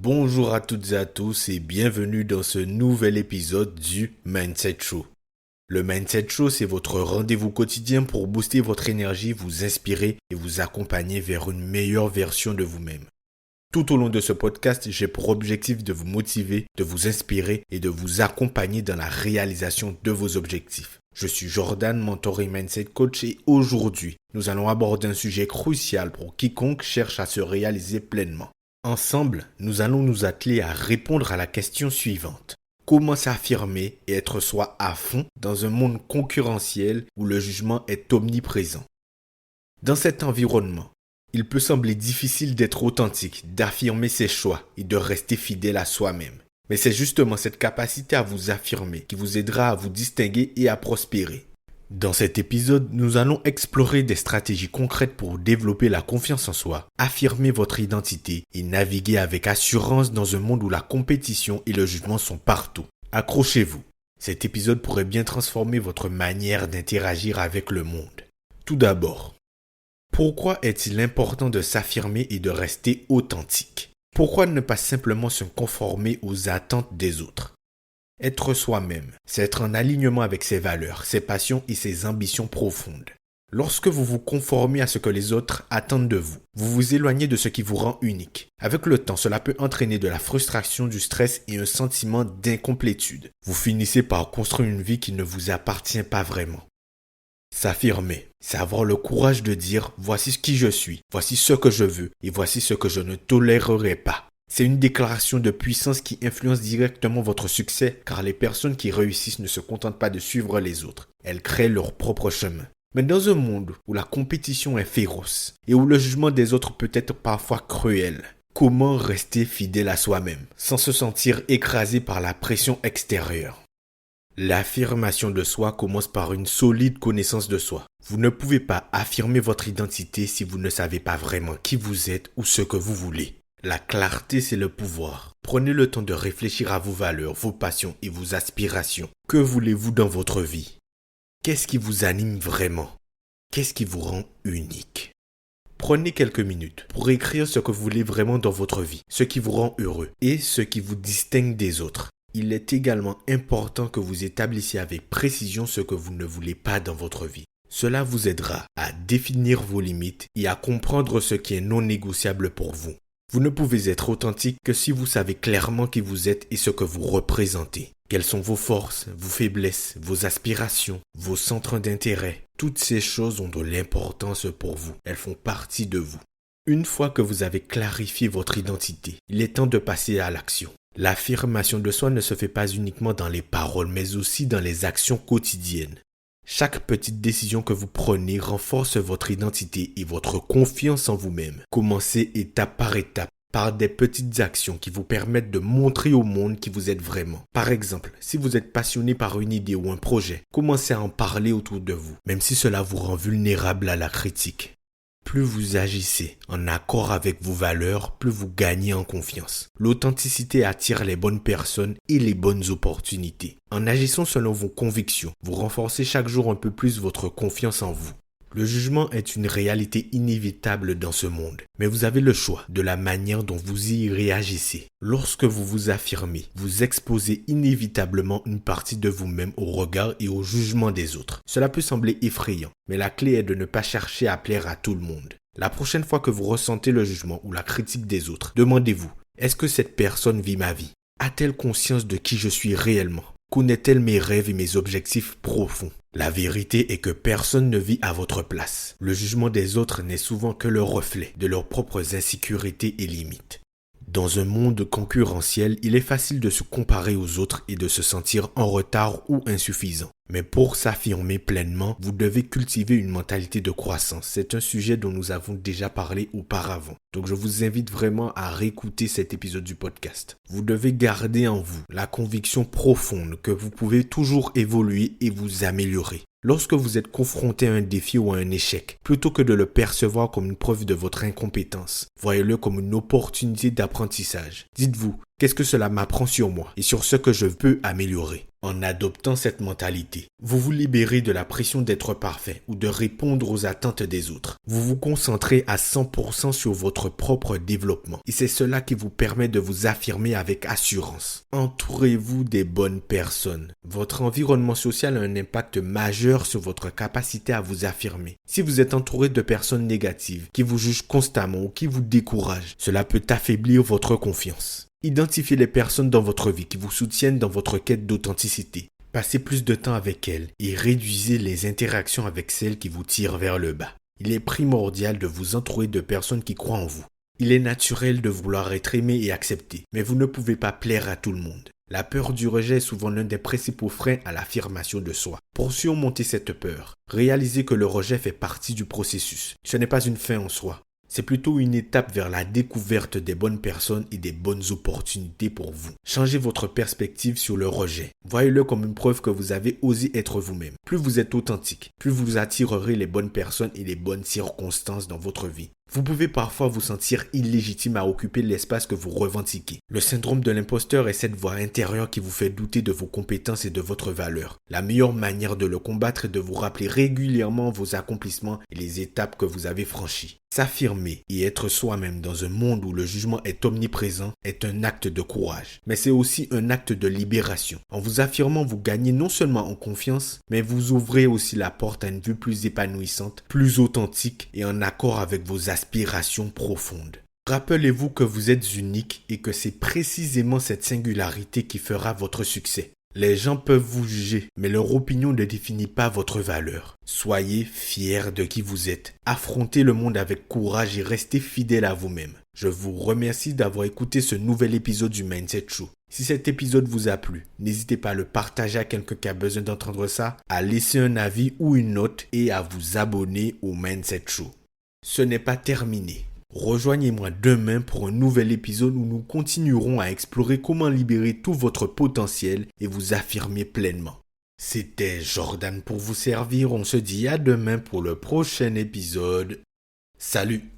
Bonjour à toutes et à tous et bienvenue dans ce nouvel épisode du Mindset Show. Le Mindset Show, c'est votre rendez-vous quotidien pour booster votre énergie, vous inspirer et vous accompagner vers une meilleure version de vous-même. Tout au long de ce podcast, j'ai pour objectif de vous motiver, de vous inspirer et de vous accompagner dans la réalisation de vos objectifs. Je suis Jordan, mentor et mindset coach et aujourd'hui, nous allons aborder un sujet crucial pour quiconque cherche à se réaliser pleinement. Ensemble, nous allons nous atteler à répondre à la question suivante. Comment s'affirmer et être soi à fond dans un monde concurrentiel où le jugement est omniprésent? Dans cet environnement, il peut sembler difficile d'être authentique, d'affirmer ses choix et de rester fidèle à soi-même. Mais c'est justement cette capacité à vous affirmer qui vous aidera à vous distinguer et à prospérer. Dans cet épisode, nous allons explorer des stratégies concrètes pour développer la confiance en soi, affirmer votre identité et naviguer avec assurance dans un monde où la compétition et le jugement sont partout. Accrochez-vous. Cet épisode pourrait bien transformer votre manière d'interagir avec le monde. Tout d'abord, pourquoi est-il important de s'affirmer et de rester authentique? Pourquoi ne pas simplement se conformer aux attentes des autres? Être soi-même, c'est être en alignement avec ses valeurs, ses passions et ses ambitions profondes. Lorsque vous vous conformez à ce que les autres attendent de vous, vous vous éloignez de ce qui vous rend unique. Avec le temps, cela peut entraîner de la frustration, du stress et un sentiment d'incomplétude. Vous finissez par construire une vie qui ne vous appartient pas vraiment. S'affirmer, c'est avoir le courage de dire « voici qui je suis, voici ce que je veux et voici ce que je ne tolérerai pas ». C'est une déclaration de puissance qui influence directement votre succès car les personnes qui réussissent ne se contentent pas de suivre les autres. Elles créent leur propre chemin. Mais dans un monde où la compétition est féroce et où le jugement des autres peut être parfois cruel, comment rester fidèle à soi-même sans se sentir écrasé par la pression extérieure? L'affirmation de soi commence par une solide connaissance de soi. Vous ne pouvez pas affirmer votre identité si vous ne savez pas vraiment qui vous êtes ou ce que vous voulez. La clarté, c'est le pouvoir. Prenez le temps de réfléchir à vos valeurs, vos passions et vos aspirations. Que voulez-vous dans votre vie? Qu'est-ce qui vous anime vraiment? Qu'est-ce qui vous rend unique? Prenez quelques minutes pour écrire ce que vous voulez vraiment dans votre vie, ce qui vous rend heureux et ce qui vous distingue des autres. Il est également important que vous établissiez avec précision ce que vous ne voulez pas dans votre vie. Cela vous aidera à définir vos limites et à comprendre ce qui est non négociable pour vous. Vous ne pouvez être authentique que si vous savez clairement qui vous êtes et ce que vous représentez. Quelles sont vos forces, vos faiblesses, vos aspirations, vos centres d'intérêt. Toutes ces choses ont de l'importance pour vous. Elles font partie de vous. Une fois que vous avez clarifié votre identité, il est temps de passer à l'action. L'affirmation de soi ne se fait pas uniquement dans les paroles, mais aussi dans les actions quotidiennes. Chaque petite décision que vous prenez renforce votre identité et votre confiance en vous-même. Commencez étape par étape par des petites actions qui vous permettent de montrer au monde qui vous êtes vraiment. Par exemple, si vous êtes passionné par une idée ou un projet, commencez à en parler autour de vous, même si cela vous rend vulnérable à la critique. Plus vous agissez en accord avec vos valeurs, plus vous gagnez en confiance. L'authenticité attire les bonnes personnes et les bonnes opportunités. En agissant selon vos convictions, vous renforcez chaque jour un peu plus votre confiance en vous. Le jugement est une réalité inévitable dans ce monde, mais vous avez le choix de la manière dont vous y réagissez. Lorsque vous vous affirmez, vous exposez inévitablement une partie de vous-même au regard et au jugement des autres. Cela peut sembler effrayant, mais la clé est de ne pas chercher à plaire à tout le monde. La prochaine fois que vous ressentez le jugement ou la critique des autres, demandez-vous, est-ce que cette personne vit ma vie? A-t-elle conscience de qui je suis réellement? Connaît-elle mes rêves et mes objectifs profonds? La vérité est que personne ne vit à votre place. Le jugement des autres n'est souvent que le reflet de leurs propres insécurités et limites. Dans un monde concurrentiel, il est facile de se comparer aux autres et de se sentir en retard ou insuffisant. Mais pour s'affirmer pleinement, vous devez cultiver une mentalité de croissance. C'est un sujet dont nous avons déjà parlé auparavant. Donc je vous invite vraiment à réécouter cet épisode du podcast. Vous devez garder en vous la conviction profonde que vous pouvez toujours évoluer et vous améliorer. Lorsque vous êtes confronté à un défi ou à un échec, plutôt que de le percevoir comme une preuve de votre incompétence, voyez-le comme une opportunité d'apprentissage. Dites-vous, Qu'est-ce que cela m'apprend sur moi et sur ce que je peux améliorer? En adoptant cette mentalité, vous vous libérez de la pression d'être parfait ou de répondre aux attentes des autres. Vous vous concentrez à 100% sur votre propre développement et c'est cela qui vous permet de vous affirmer avec assurance. Entourez-vous des bonnes personnes. Votre environnement social a un impact majeur sur votre capacité à vous affirmer. Si vous êtes entouré de personnes négatives qui vous jugent constamment ou qui vous découragent, cela peut affaiblir votre confiance. Identifiez les personnes dans votre vie qui vous soutiennent dans votre quête d'authenticité. Passez plus de temps avec elles et réduisez les interactions avec celles qui vous tirent vers le bas. Il est primordial de vous entourer de personnes qui croient en vous. Il est naturel de vouloir être aimé et accepté, mais vous ne pouvez pas plaire à tout le monde. La peur du rejet est souvent l'un des principaux freins à l'affirmation de soi. Pour surmonter cette peur, réalisez que le rejet fait partie du processus. Ce n'est pas une fin en soi. C'est plutôt une étape vers la découverte des bonnes personnes et des bonnes opportunités pour vous. Changez votre perspective sur le rejet. Voyez-le comme une preuve que vous avez osé être vous-même. Plus vous êtes authentique, plus vous attirerez les bonnes personnes et les bonnes circonstances dans votre vie. Vous pouvez parfois vous sentir illégitime à occuper l'espace que vous revendiquez. Le syndrome de l'imposteur est cette voix intérieure qui vous fait douter de vos compétences et de votre valeur. La meilleure manière de le combattre est de vous rappeler régulièrement vos accomplissements et les étapes que vous avez franchies. S'affirmer et être soi-même dans un monde où le jugement est omniprésent est un acte de courage, mais c'est aussi un acte de libération. En vous affirmant, vous gagnez non seulement en confiance, mais vous ouvrez aussi la porte à une vie plus épanouissante, plus authentique et en accord avec vos aspirations profondes. Rappelez-vous que vous êtes unique et que c'est précisément cette singularité qui fera votre succès. Les gens peuvent vous juger, mais leur opinion ne définit pas votre valeur. Soyez fiers de qui vous êtes. Affrontez le monde avec courage et restez fidèle à vous-même. Je vous remercie d'avoir écouté ce nouvel épisode du Mindset Show. Si cet épisode vous a plu, n'hésitez pas à le partager à quelqu'un qui a besoin d'entendre ça, à laisser un avis ou une note et à vous abonner au Mindset Show. Ce n'est pas terminé. Rejoignez-moi demain pour un nouvel épisode où nous continuerons à explorer comment libérer tout votre potentiel et vous affirmer pleinement. C'était Jordan pour vous servir. On se dit à demain pour le prochain épisode. Salut!